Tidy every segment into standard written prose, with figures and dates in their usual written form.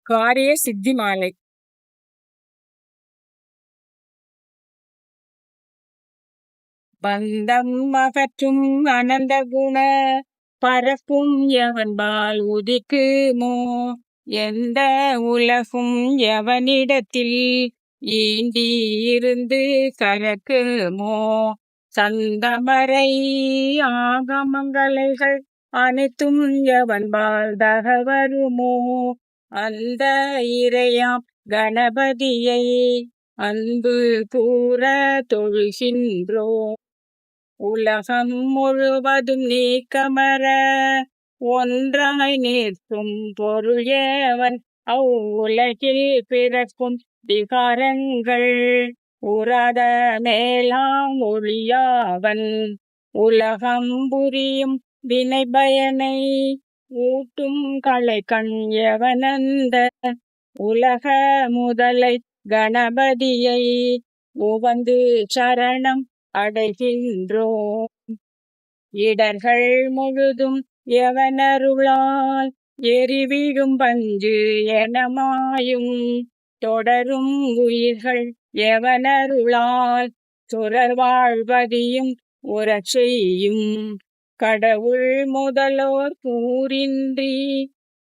காரிய சித்தி மாலை. பந்தம் அகற்றும் அனந்த குண பரப்பும் எவன்பால் உதிக்குமோ, எந்த உலகும் எவனிடத்தில் ஈண்டி இருந்து கலக்குமோ, சந்தமரை ஆகமங்களைகள் அனைத்தும் எவன்பால் தகவருமோ, அந்த இறையாம் கணபதியை அன்பு கூற தொழுகின்றோ. உலகம் முழுவதும் நீக்கமர ஒன்றாய் நிற்கும் பொருள் எவன், அவ்வுலகில் பிறக்கும் விகாரங்கள் உராத மேலாம் ஒளியாவன், உலகம் புரியும் வினை பயனை ஊட்டும் கலை கண் எவனந்த உலக முதலை கணபதியை உவந்து சரணம் அடைகின்றோம். இடர்கள் முழுதும் எவனருளால் எரிவிழும் பஞ்சு எனமாயும், தொடரும் உயிர்கள் எவனருளால் சுரர் வாழ்வதியும் உறச் செய்யும், கடவுள் முதலோர் கூறின்றி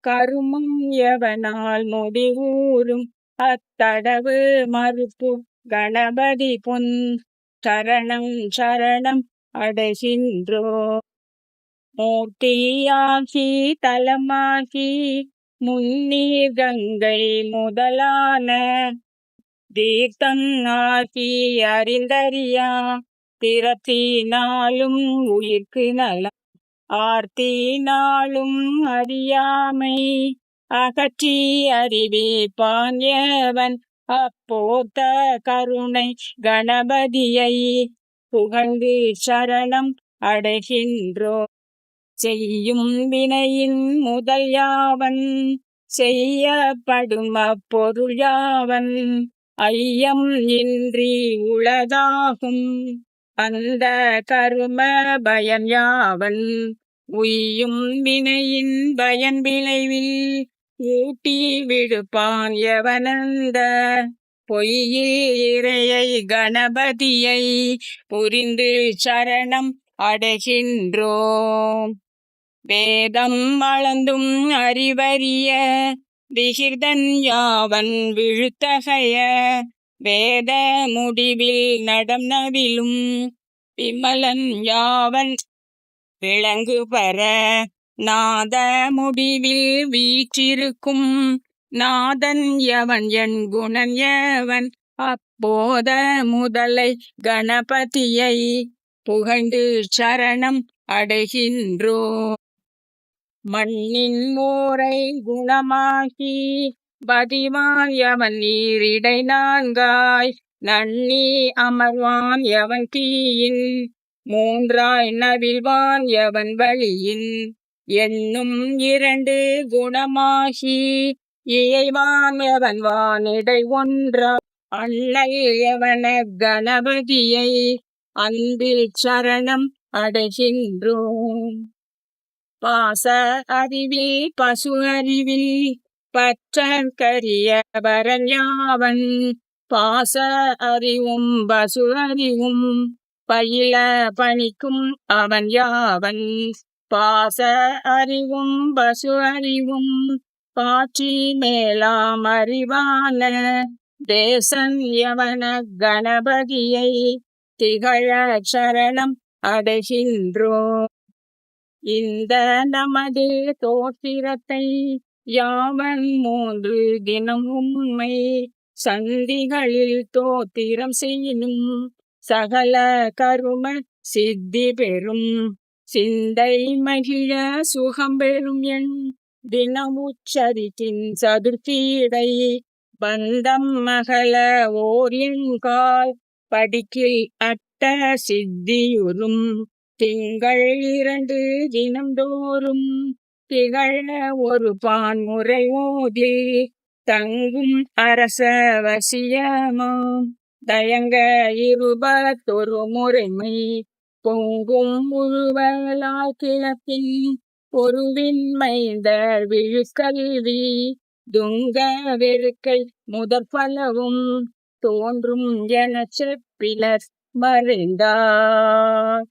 கருமம் எவனால் முடிவூறும், அத்தடவு மறுப்பு கணபதி பொன் சரணம் சரணம் அடைகின்றோ. மூர்த்தியாகி தலமாகி முன்னீர் கங்கை முதலான தீர்த்தம் ஆகி அறிந்தறியா திறத்தினாலும் உயிர்க்கு நலம், ஆர்த்தினாலும் அறியாமை அகற்றி அறிவிப்பான் எவன், அப்போத்த கருணை கணபதியை புகழ்ந்து சரணம் அடைகின்றோ. செய்யும் வினையின் முதல் யாவன் செய்யப்படும் அப்பொருள் யாவன், ஐயம் இன்றி உளதாகும் அந்த கரும பயன் யாவன், உய்யும் வினையின் பயன் விளைவில் ஊட்டி விடுப்பான் எவனந்த பொய்யில் இறையை கணபதியை புரிந்து சரணம் அடைகின்றோம். வேதம் அளந்தும் அறிவறிய விகிர்தன் யாவன் விழுத்தகைய, வேத முடிவில் நடம் நவிலும் விமலன் யாவன் விளங்கு பெற, நாத முடிவில் வீற்றிருக்கும் நாதன் எவன் என் குணன் எவன், அப்போத முதலை கணபதியை புகழ்ந்து சரணம் அடைகின்றோ. மண்ணின் மூரை குணமாகி பதிவான் எவன் நீரிடை நான்காய், நன்னி அமர்வான் எவன் தீயின் மூன்றாய் நவில்வான் எவன் வழியின், என்னும் இரண்டு குணமாகி இயைவான் எவன் வானிடை ஒன்றா, அண்ணல் எவன கணபதியை அன்பில் சரணம் அடைகின்றோம். பாச அறிவில் பசு அறிவில் பற்றற்கரிய பரன் யாவன், பாச அறிவும் பசு அறிவும் பயில பணிக்கும் அவன் யாவன், பாச அறிவும் பசு அறிவும் பாற்றி மேலாம் அறிவான தேசன் யவன கணபதியை திகழ சரணம் அடைகின்றோம். இந்த நமது தோத்திரத்தை யாவன் 3 தினம் உண்மை சந்திகளில் தோத்திரம் செய்யினும் சகல கரும சித்தி பெறும், சிந்தை மகிழ சுகம் பெறும் என் தினம் உச்சரித்தின் சதுர்த்தியை, பந்தம் மகள ஓர் எண்கால் படிக்கில் அட்ட சித்தியுறும், திங்கள் 2 தினம்தோறும் திகழ ஒரு பான் முறை ஓதி, தங்கும் அரச வசியமாம் தயங்க 21 முறைமை, பொங்கும் முழுவலாய் கிளப்பின் பொருவின் மைந்த விழுக்கல்வி, துங்க வெறுக்கை முதற்பலவும் தோன்றும் எனச் செப்பிலர் மறைந்தார்.